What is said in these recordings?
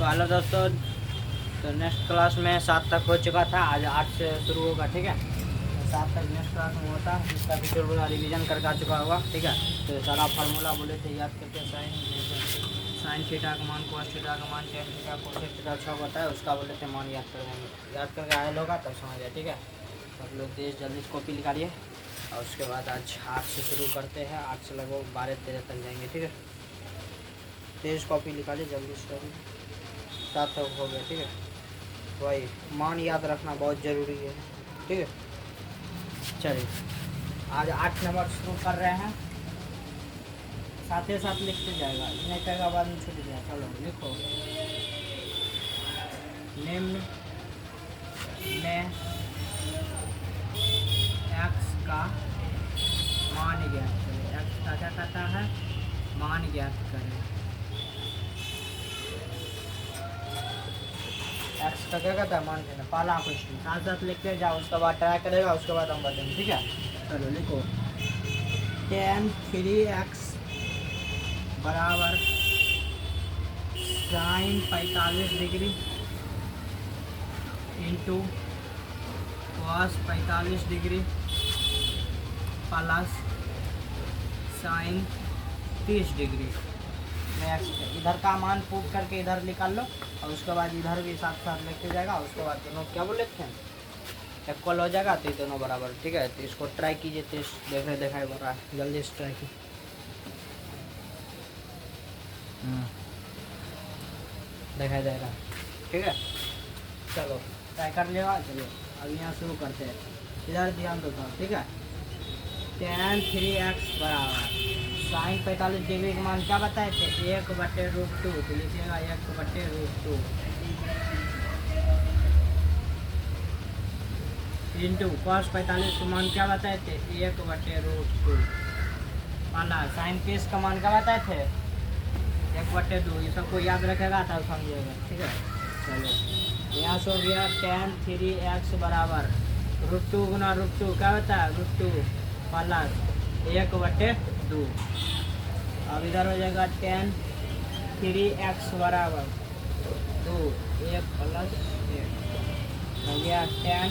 Hello दोस्तों, तो next class में 7 तक हो चुका था। आज 8 से शुरू होगा, ठीक है। तो 7 तक नेक्स्ट क्लास में होता है, जिसका भी थोड़ा रिवीजन करके आ चुका होगा, ठीक है। तो सारा फार्मूला बोले थे याद करके, साइन थीटा का मान, कोस थीटा का मान, टेन थीटा, कोसेक थीटा सब होता है, उसका बोले थे मान याद कर देंगे। याद करके आए लोग तब समझ गए, ठीक है। सब लोग तेज जल्दी कॉपी निकालिए, और उसके बाद आज 8 से शुरू करते हैं। 8 से लगभग 12-13 तक जाएंगे, ठीक है। तेज कॉपी निकालिए जल्दी से, 7 तक हो गया, ठीक है। वही मान याद रखना बहुत ज़रूरी है, ठीक है। चलिए आज 8 नंबर शुरू कर रहे हैं, साथ ही साथ लिखते जाएगा, इतने कहेगा बाद में छूट जाए। चलो लिखो, निम्न में एक्स का मान ज्ञात करें। एक्स का क्या कहता है, मान ज्ञात करें। एक्स का क्या कहता है, मान देना। पहला क्वेश्चन साथ साथ लिखते जाओ, उसके बाद ट्राई करेगा, उसके बाद हम बताएंगे, ठीक है। चलो लिखो, tan 3x बराबर sine 45 degree into cos 45 degree plus sine 30 degree. इधर का मान प्रूव करके इधर निकाल लो, और उसके बाद इधर भी साथ साथ लिखते जाएगा। उसके बाद दोनों क्या बोले थे, इक्वल हो जाएगा, तो ये दोनों बराबर, ठीक है। तो इसको ट्राई कीजिए, टेस्ट दिखाई पड़ रहा है, जल्दी से ट्राई कीजिए। दिखाई दे रहा है, ठीक है। चलो ट्राई कर लेगा। चलो अब यहाँ शुरू करते हैं, इधर ध्यान दो, ठीक है। tan 3x बराबर साइन 45 डिग्री का मान क्या बताए थे, 1/√2। तो लिखिएगा 1/√2 इंटू कॉस 45 का मान क्या बताए थे, 1/√2 माना साइन 30 का मान क्या बताए थे, 1/2। ये सबको याद रखेगा तब समझिएगा, ठीक है। चलो यहाँ से हो गया tan 3x बराबर √2 गुना √2 क्या होता है, √2 प्लस 1/2। अब इधर हो जाएगा tan 3x बराबर 2, 1 प्लस 1 हो गया tan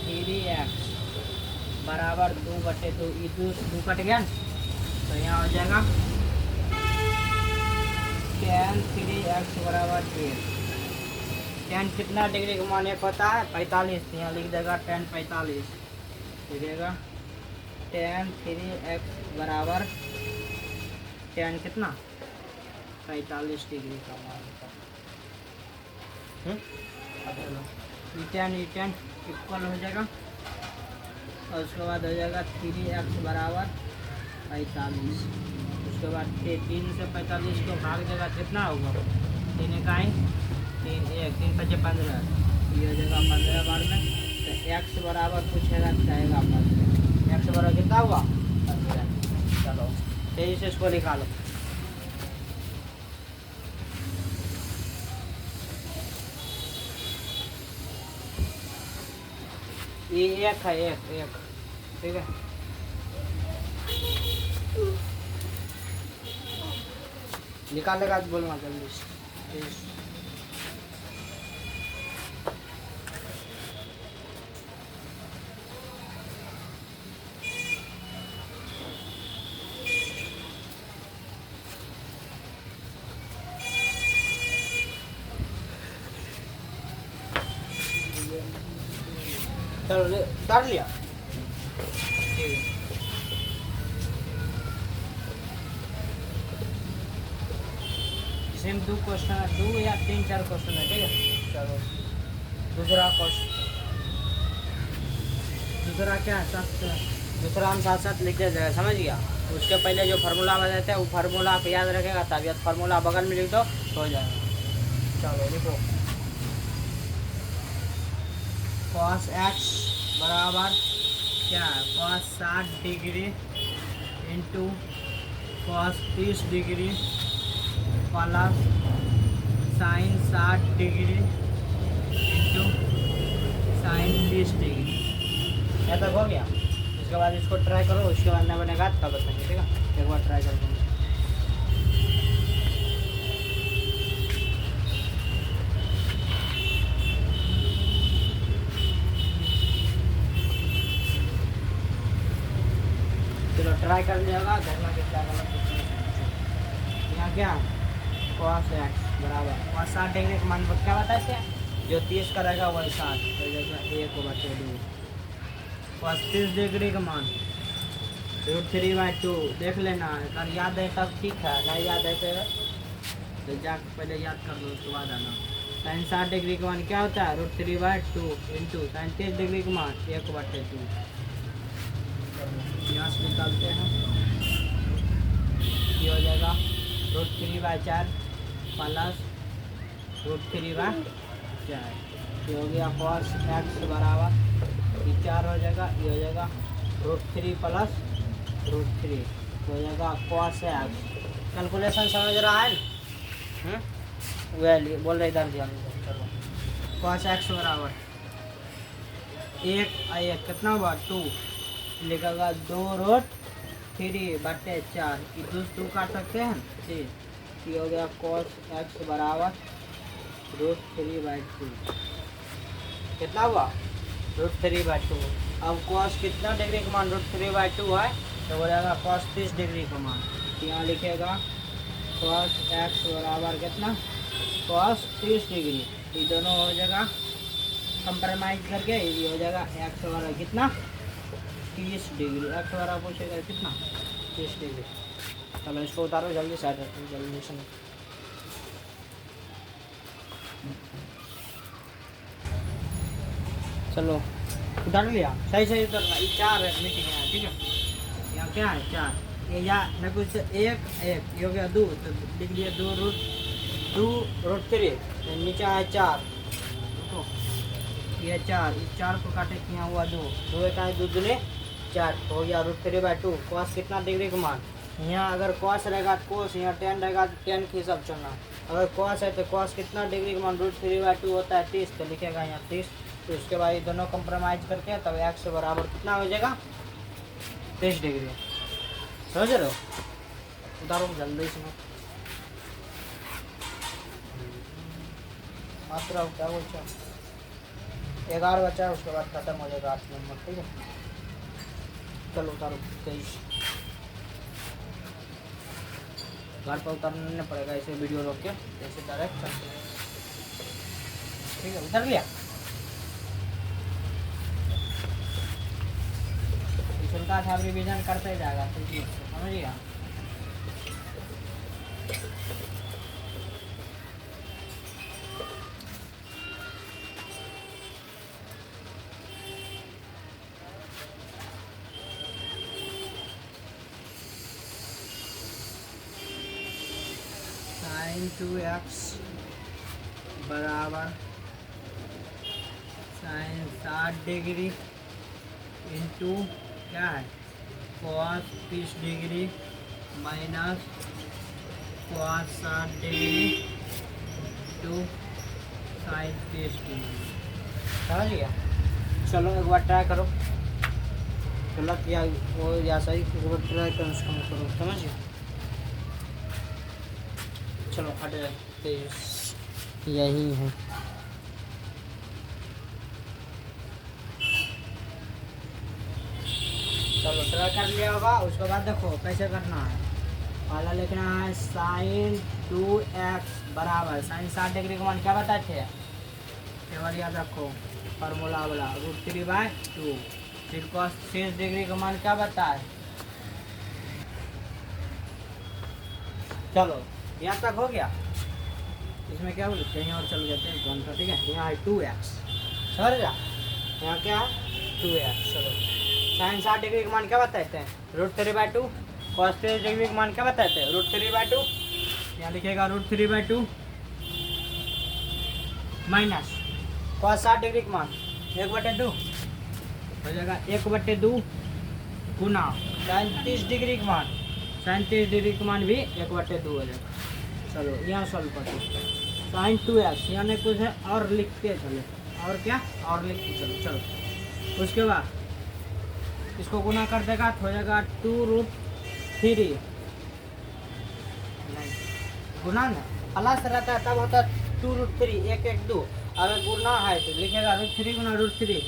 3x बराबर 2/2। ये 2 कट गया, तो यहाँ हो जाएगा tan 3x बराबर 1। tan कितना डिग्री का मान एक होता है, 45। तो यहाँ लिख देगा tan 45, लिखिएगा tan 3x बराबर tan कितना, 45 डिग्री का मान होता है। अब tan इक्वल हो जाएगा, और उसके बाद हो जाएगा 3x बराबर 45। उसके बाद 3 से 45 को भाग देगा, कितना होगा, 3 इकाई 3, 1 3 5 15, ये हो जाएगा 15 बार में। तो x बराबर पूछेगा, जाएगा 15। x बराबर कितना हुआ, 15। चलो तेजी से इसको निकालो। ये एक है, एक, ठीक है। निकालेगा तो बोलना जल्दी से। चलो कर लिया, ठीक है। इसमें 2 क्वेश्चन है, 2 या 3-4 क्वेश्चन है, ठीक है। चलो दूसरा क्वेश्चन, दूसरा क्या है, दूसरा हम साथ साथ लिखते जाएगा, समझ गया। उसके पहले जो फार्मूला बताते हैं वो फार्मूला आप याद रखेगा, तब याद फार्मूला बगल में लिख दो तो हो जाएगा। चलो लिखो, cos x बराबर क्या है, cos 60 degree into cos 30 degree plus sign 60 degree into sine 30 degree. यह तक हो गया। इसके बाद इसको ट्राई करो, उसके बाद नहीं बनेगा तब बताएंगे, ठीक है। एक बार ट्राई कर देंगे। ट्राई कर लिएगा, देखना कितना गलत है। यहाँ क्या cos x बराबर cos 60 डिग्री का मान क्या बताते हैं, जो 30 का रहेगा वही 60, तो जैसे 1/2 cos 30 डिग्री का मान √3/2 देख लेना, अगर याद है तब ठीक है, नहीं याद है तो जाकर पहले याद कर लो उसके बाद आना। sin 60 डिग्री का मान क्या होता है, √3/2 इंटू sin 30 डिग्री का मान 1/2। यहाँ से निकालते हैं, ये हो जाएगा √3/4 प्लस √3/4, ये हो गया cos x बराबर, ये 4 हो जाएगा, ये हो जाएगा √3 प्लस √3, हो जाएगा cos x। कैलकुलेशन समझ रहा है ना, वही बोल रहे इधर ध्यान। चलो cos x बराबर 1 कितना हुआ 2, लिखेगा 2√3/4, ये 2 काट सकते हैं ठीक, ये हो गया cos x बराबर √3/2, कितना हुआ √3/2। अब cos कितना डिग्री का मान √3/2 है, तो हो जाएगा cos 30 डिग्री का मान, यहाँ लिखेगा cos x बराबर कितना cos 30 डिग्री, ये दोनों हो जाएगा कंप्रोमाइज करके, ये हो जाएगा x बराबर कितना 30 डिग्री, x बराबर पूछेगा कितना 30 डिग्री। चलो इसको उतारो जल्दी से, जल्दी से। चलो उतार लिया, सही सही उतरना, ये 4 है मीटिंग है ठीक है। यहाँ क्या है 4, ये या न कुछ 1 ये हो गया 2, तो लिख लिया 2√3, नीचे है 4, देखो ये 4, इस 4 को काटे यहाँ हुआ 2, 2 का 2 दूनी 4, हो गया √3/2। cos कितना डिग्री का मान, यहाँ अगर cos रहेगा तो cos, यहाँ tan रहेगा तो tan के हिसाब चलना, अगर cos है तो cos कितना डिग्री का मान √3/2 होता है 30, तो लिखेगा यहाँ 30, तो उसके बाद ये दोनों कंप्रोमाइज करके तब x बराबर कितना हो जाएगा 30 डिग्री। समझ रहे हो, उतारो जल्दी से मात्र क्या बोलते हैं, 11 बचा है, उसके बाद खत्म हो जाएगा 8 नंबर ठीक है। चलो उतारो 23, घर पर उतारना पड़ेगा, ऐसे वीडियो रोक के ऐसे डायरेक्ट चलते हैं ठीक है। उतर लिया, का था रिवीजन करते जाएगा तो जी समझिए। sin 2x बराबर sin 60 डिग्री इंटू क्या है cos 30 degree minus cos 60 degree to sin 30 degree. समझ गया, चलो एक बार ट्राई करो, गलत या वो या सही एक बार ट्राई करो, करो समझ गया। चलो हट जाए, यही है चलो ट्राई कर लिया होगा। उसके बाद देखो कैसे करना है, पहला लिखना है sin 2x बराबर sin 60 डिग्री का मान क्या बताए थे, केवल याद रखो फार्मूला वाला √3/2, फिर cos 30 डिग्री का मान क्या बताए। चलो यहाँ तक हो गया, इसमें क्या बोले कहीं और चल जाते हैं घंटा ठीक है। यहाँ है 2x, समझ गया, यहाँ क्या है 2x। चलो sin 60 डिग्री का मान क्या बताते हैं √3/2, cos 30 डिग्री का मान क्या बताते हैं √3/2, यहाँ लिखेगा √3/2 माइनस cos 60 डिग्री का मान 1/2 हो जाएगा, 1/2 गुना sin 30 डिग्री का मान, sin 30 डिग्री का मान भी 1/2 हो जाएगा। चलो यहाँ सॉल्व करते हैं, sin 2x यानी कुछ है और लिखते चले, और क्या और लिखते चलो। चलो उसके बाद इसको गुना कर देगा तो हो जाएगा 2√3, नहीं गुना ना प्लस रहता है तब होता है 2√3, 1 1 2, अगर गुना है तो लिखेगा √3 गुना √3,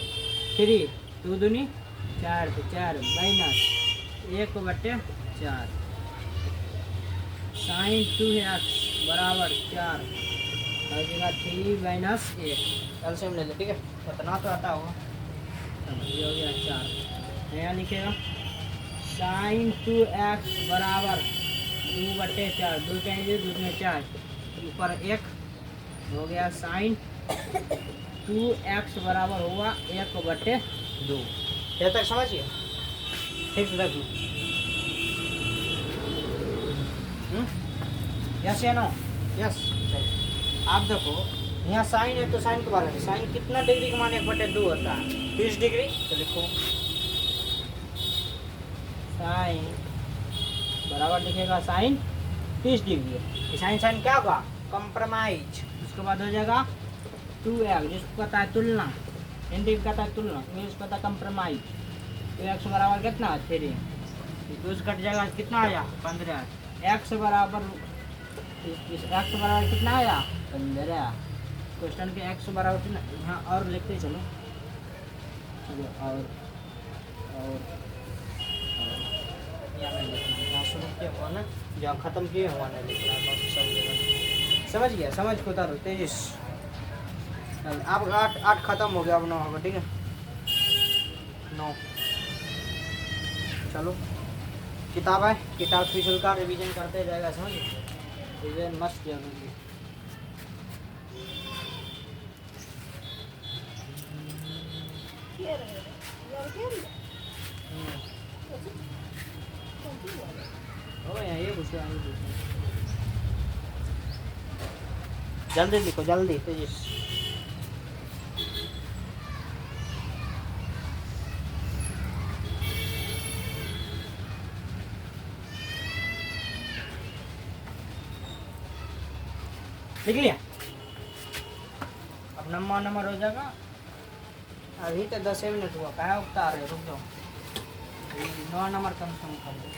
3 2 दूनी 4 तो 4 माइनस 1/4 साइन 2x बराबर 4 और जगह 3 माइनस 1 एलसीएम ले ले, ठीक है। इतना तो आता होगा, ये हो गया 4। नया लिखेगा साइन 2x बराबर 2/4, 2 कहेंगे 2 में 4 ऊपर 1 हो गया साइन 2x बराबर होगा 1/2। ये तक समझिए, ठीक से रख लो। यस या नो? यस। आप देखो यहाँ साइन है तो साइन के बारे में, साइन कितना डिग्री का मान 1/2 होता है? 30 डिग्री। तो लिखो साइन बराबर लिखेगा साइन 30 डिग्री। साइन साइन क्या होगा? कंप्रोमाइज। उसके बाद हो जाएगा 2x, जिसको कहता है तुलना, हिंदी में कहता है तुलना, इंग्लिश में कहता है कंप्रोमाइज। 2x बराबर कितना? 3। 2 कट जाएगा, कितना आया? 15। x बराबर कितना आया? 15। क्वेश्चन के x बराबर कितना, यहाँ और लिखते चलो, और यहाँ शुरू किया हुआ ना, जहाँ ख़त्म किए हुआ नहीं लिखना, बाकी सब जगह समझ गया। समझ को उतारो तेजिस। अब 8 ख़त्म हो गया, अब 9 होगा, ठीक है। 9 चलो, किताब है, किताब फिसल का रिवीजन करते जाएगा, समझिए। रिवीजन मस्त जरूरी। ये पूछो, जल्दी लिखो, जल्दी तेजिस। लिख लिया? अब नंबर हो जाएगा। अभी तो 10 मिनट हुआ, कहाँ उतार रहे, रुक जाओ। 9 नंबर कम से कम कर दो।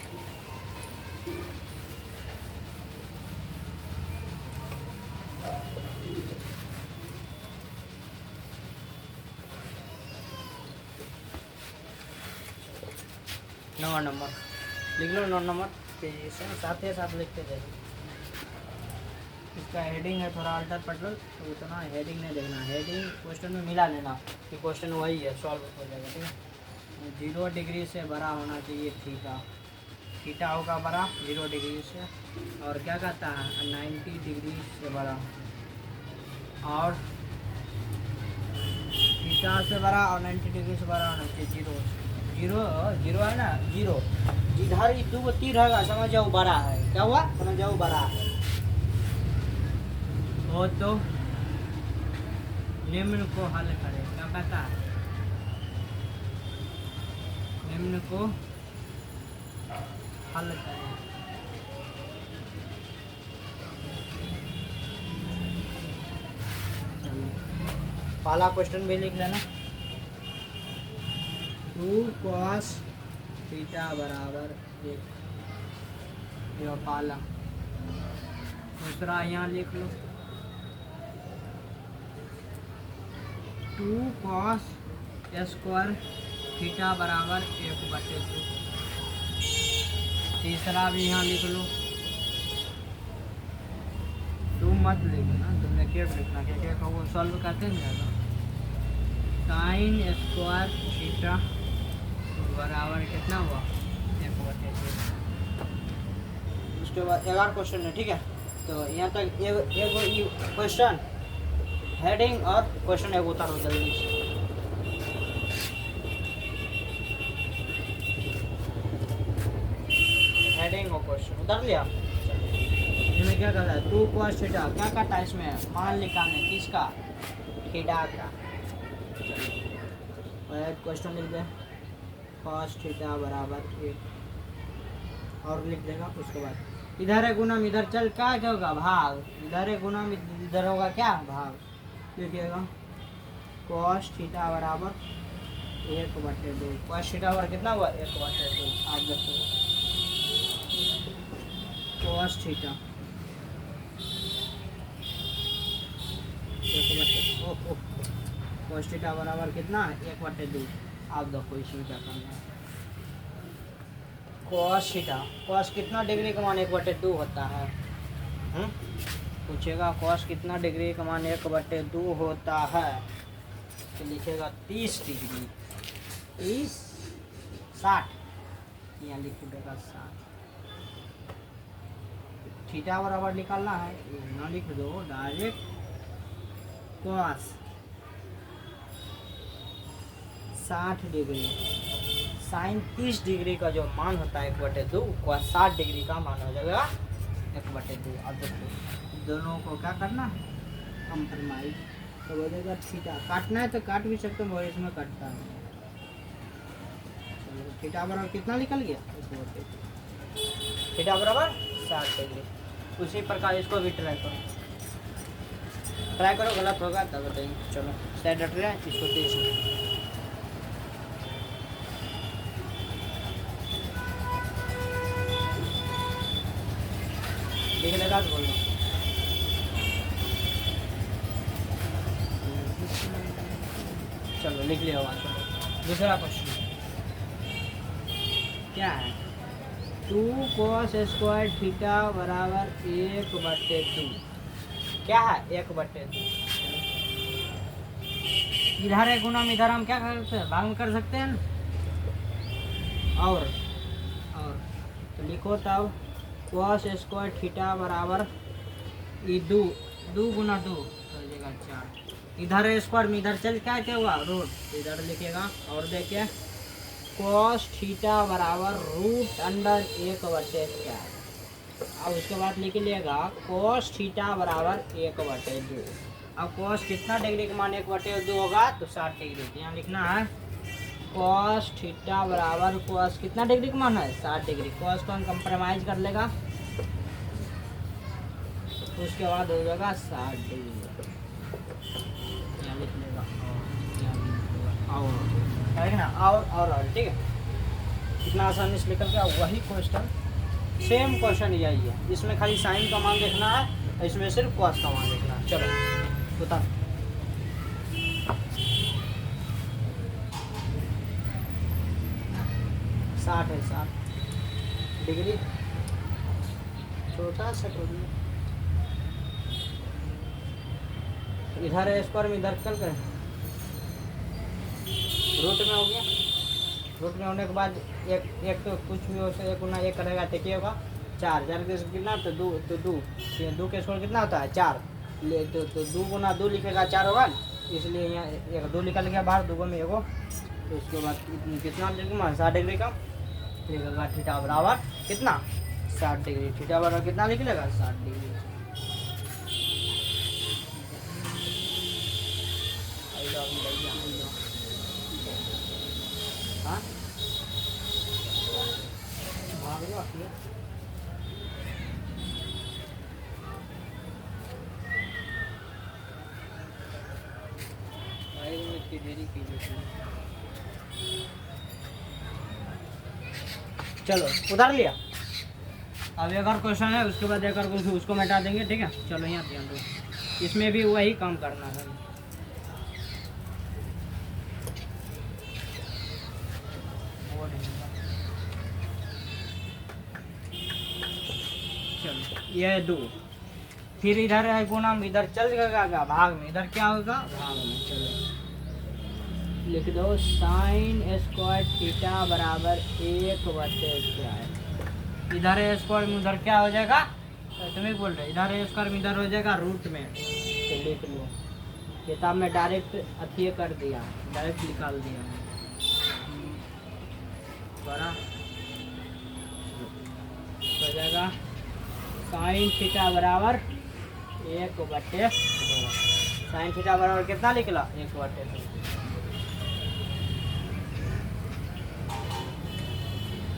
नंबर लिख लो, 9 नंबर तेजी से साथ ही साथ लिखते जाइए। इसका हेडिंग है थोड़ा अल्टर पटल, तो उतना हेडिंग नहीं देखना, हेडिंग क्वेश्चन में मिला लेना कि क्वेश्चन वही है, सॉल्व हो जाएगा, ठीक है। 0 डिग्री से बड़ा होना चाहिए थीटा, थीटा होगा बड़ा 0 डिग्री से, और क्या कहता है 90 डिग्री से बड़ा, और थीटा से बड़ा और 90 डिग्री से बड़ा होना चाहिए 0 है ना, 0 जिधर 2 तीर रहेगा समझ जाओ बड़ा है। क्या हुआ? समझ जाओ बड़ा है। हो तो निम्न को हल करें, क्या कहता है? निम्न को हल करें। पहला क्वेश्चन भी लिख लेना, 2 cos थीटा बराबर 1, यह पहला। दूसरा यहाँ लिख लो, 2 cos स्क्वायर थीटा बराबर 1/2। तीसरा भी यहाँ लिख लो, 2 मत लिखना, तुमने क्या लिखना, क्या क्या वो सॉल्व करते हैं जाएगा। साइन स्क्वायर थीटा बराबर कितना हुआ? 1/2। उसके बाद 11 क्वेश्चन है, ठीक है। तो यहाँ तक एक क्वेश्चन, हेडिंग और क्वेश्चन एक उतारो जल्दी से। हेडिंग और क्वेश्चन उतार लिया। इसमें क्या करता है? 2 cos थीटा क्या करता है? इसमें मान निकालने किसका? थीटा का। क्वेश्चन लिख दे, cos थीटा बराबर 1, और लिख देगा। उसके बाद इधर है गुणम, इधर चल क्या होगा? भाग। इधर है गुणम, इधर होगा क्या? भाग। लिखिएगा cos थीटा बराबर 1/2। cos थीटा बराबर कितना हुआ? 1/2। आप देखो cos थीटा 1/2, cos थीटा बराबर कितना? 1/2। आप देखो इसमें क्या करना है, कॉस थीटा, कॉस कितना डिग्री का मान 1/2 होता है? पूछेगा कॉस कितना डिग्री का मान 1/2 होता है, तो लिखेगा 30 डिग्री। 30 60, यहाँ लिख देगा 60। थीटा बराबर निकालना है, ना लिख दो direct cos 60 degree sine 30 degree का जो मान होता है 1/2, कॉस 60 डिग्री का मान हो जाएगा 1/2। अब देखो दोनों को क्या करना है, कंप्रोमाइज। तो बोलेगा थीटा काटना है तो काट भी सकते हो, इसमें कटता है। थीटा बराबर कितना निकल गया, थीटा बराबर 60 डिग्री। उसी प्रकार इसको भी ट्राई करो, गलत होगा तब बताएंगे। चलो साइड हट रहे हैं, इसको 30 लिख लेगा तो बोलो। चलो लिख लिया हुआ। चलो दूसरा क्वेश्चन क्या है, 2 cos स्क्वायर थीटा बराबर 1/2 क्या है, 1/2। इधर है गुना, इधर हम क्या कर सकते हैं, भाग में कर सकते हैं ना। और तो लिखो तब cos स्क्वायर थीटा बराबर 2 गुना 2 तो जाएगा 4। इधर स्क्वायर में इधर चल क्या हुआ रूट, इधर लिखेगा। और देखिए cos थीटा बराबर √1/4। अब उसके बाद लिख लिएगा cos थीटा बराबर 1/2। अब cos कितना डिग्री का मान 1/2 होगा, तो 60 डिग्री। यहाँ लिखना है cos थीटा बराबर cos कितना डिग्री का मान है, 60 डिग्री। cos को हम कंप्रोमाइज कर लेगा, उसके बाद हो जाएगा 60 डिग्री। यहाँ लिख लेगा और ना, और ठीक है। कितना आसानी से निकल गया। वही क्वेश्चन, सेम क्वेश्चन यही है। इसमें खाली साइन का मान देखना है, इसमें सिर्फ कॉस का मान देखना है। चलो बता, साठ है, 60 डिग्री छोटा सा कर दिया। इधर है स्क्वायर में, इधर कल करें, रूट में हो गया। रूट में होने के बाद एक तो कुछ भी हो सकता है, 1 गुना 1 करेगा तो क्या होगा 4। 4 के कितना, तो 2 के स्क्वायर कितना होता है 4। तो 2 गुना 2 लिखेगा 4 होगा, इसलिए यहाँ एक 2 निकल गया बाहर, 2 में एगो। तो उसके बाद कितना डिग्री, 60 डिग्री का लिखेगा। थीटा बराबर कितना, 60 डिग्री। थीटा बराबर कितना लिख लेगा, 60 डिग्री। हाँ चलो उतार लिया। अब एक और क्वेश्चन है, उसके बाद एक और क्वेश्चन, उसको मिटा देंगे, ठीक है। चलो यहाँ ध्यान दो, इसमें भी वही काम करना है। चलो ये है 2, फिर इधर है गुना में, इधर चल जाएगा भाग में, इधर क्या होगा भाग में। चलो लिख दो साइन स्क्वायर थीटा बराबर 1/2। इधर है स्क्वायर में, उधर क्या हो जाएगा, तुम्हें बोल रहे इधर है स्क्वायर में, इधर हो जाएगा रूट में। तो लिख लो, किताब में डायरेक्ट अथी कर दिया, डायरेक्ट निकाल दिया बड़ा हो जाएगा। साइन थीटा बराबर 1/2। साइन थीटा बराबर कितना निकला, 1/2।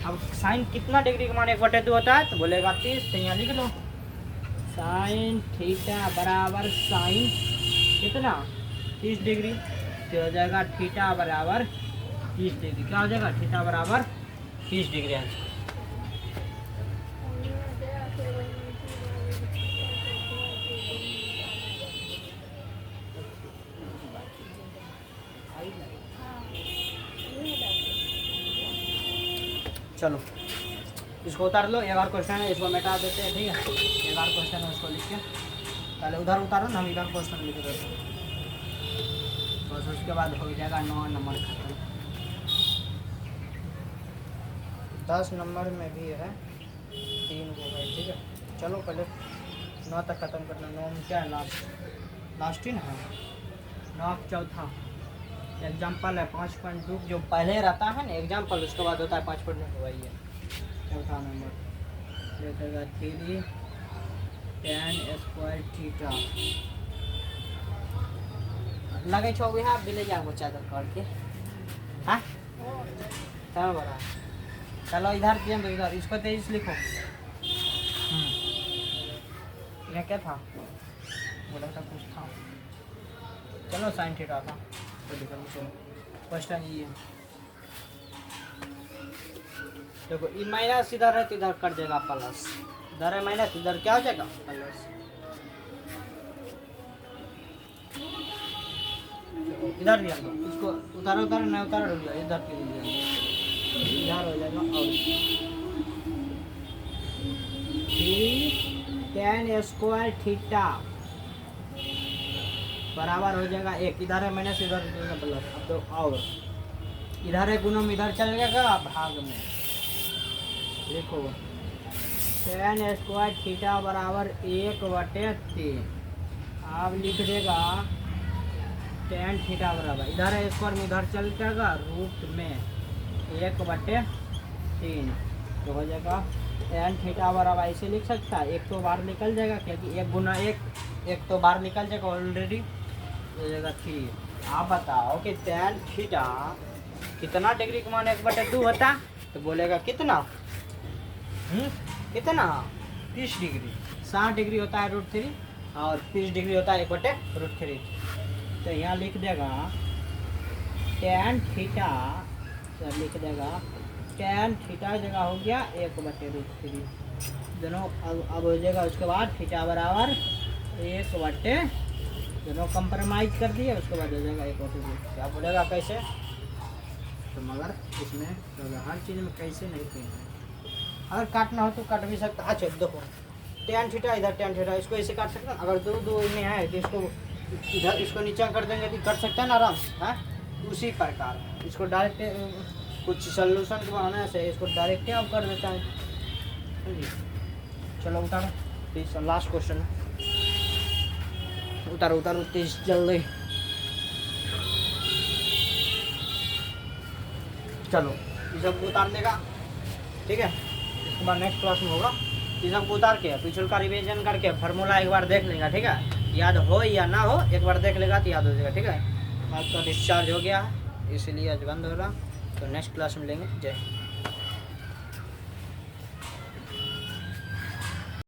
अब साइन कितना डिग्री का मान 1/2 होता है, तो बोलेगा 30। तो यहाँ लिख लो साइन थीटा बराबर साइन कितना 30 डिग्री। तो हो जाएगा थीटा बराबर 30 डिग्री। क्या हो जाएगा, थीटा बराबर 30 डिग्री आंसर। चलो इसको उतार लो, एक और क्वेश्चन है इसको मिटा देते हैं, ठीक है। एक और क्वेश्चन है उसको लिख के पहले उधर उतारो ना, हम इधर क्वेश्चन लिख देते हैं, बस उसके बाद हो जाएगा 9 नंबर खत्म। 10 नंबर में भी है 3 को है, ठीक है। चलो पहले 9 तक ख़त्म करना। 9 में क्या है, लास्ट ही ना है। 9 चौथा एग्जाम्पल है 5.2 जो पहले रहता है ना एग्जाम्पल, उसके बाद होता है 5.2, वही है चौथा नंबर। देखेगा 3 tan स्क्वायर थीटा लगे छो भी हाथ दिले जाओ चादर करके, हाँ चलो बड़ा। चलो इधर दिए तो इधर इसको तेज लिखो। ये क्या था, बोला था कुछ था, चलो साइन थीटा था तो लिखो। चलो क्वेश्चन ये देखो, ई माइनस इधर है तो इधर कट जाएगा प्लस, इधर है माइनस इधर क्या हो जाएगा प्लस। इधर दिया दो, इसको उतारो उतारो नहीं उतारो रुक जाओ, इधर के लिए इधर हो जाएगा। और 3 tan स्क्वायर थीटा बराबर हो जाएगा 1, इधर है माइनस इधर हो जाएगा प्लस। अब तो और इधर है गुणम इधर चल जाएगा भाग में, देखो tan स्क्वायर थीटा बराबर 1/3। आप लिख देगा tan थीटा बराबर इधर है स्क्वायर में इधर चल जाएगा रूट में 1/3 तो हो जाएगा tan थीटा बराबर ऐसे लिख सकता है। एक तो बाहर निकल जाएगा क्योंकि 1 गुना 1 एक तो बाहर निकल जाएगा ऑलरेडी, हो जाएगा 3। आप बताओ कि tan थीटा कितना डिग्री का मान 1/2 होता, तो बोलेगा कितना कितना 30 डिग्री। 60 डिग्री होता है √3 और 30 डिग्री होता है 1/√3। तो यहाँ लिख देगा tan थीटा, लिख देगा tan थीटा जगह हो गया 1/√3 दोनों। अब हो जाएगा उसके बाद थीटा बराबर 1/, दोनों कंप्रोमाइज कर दिए, उसके बाद हो जाएगा 1/2। क्या बोलेगा कैसे, तो मगर इसमें तो हर चीज़ में कैसे नहीं कहना है। अगर काटना हो तो काट भी सकता। अच्छा देखो tan थीटा इधर tan थीटा, इसको ऐसे काट सकते हैं। अगर दो में है तो इसको इधर इसको नीचे कर देंगे तो कट सकता है ना आराम से, है उसी प्रकार इसको डायरेक्ट कुछ सोल्यूशन के बहाने से इसको डायरेक्ट आप कर देता है। चलो उतारो प्लीज, लास्ट क्वेश्चन उतारो उतारो तेज जल्दी। चलो ये सब उतार देगा, ठीक है। इसके बाद नेक्स्ट क्लास में होगा, ये सब उतार के पिछले का रिवीजन करके फार्मूला एक बार देख लेगा, ठीक है। याद हो या ना हो एक बार देख लेगा तो याद हो जाएगा, ठीक है। आपका डिस्चार्ज हो गया है इसलिए आज बंद हो रहा, तो नेक्स्ट क्लास में लेंगे। जय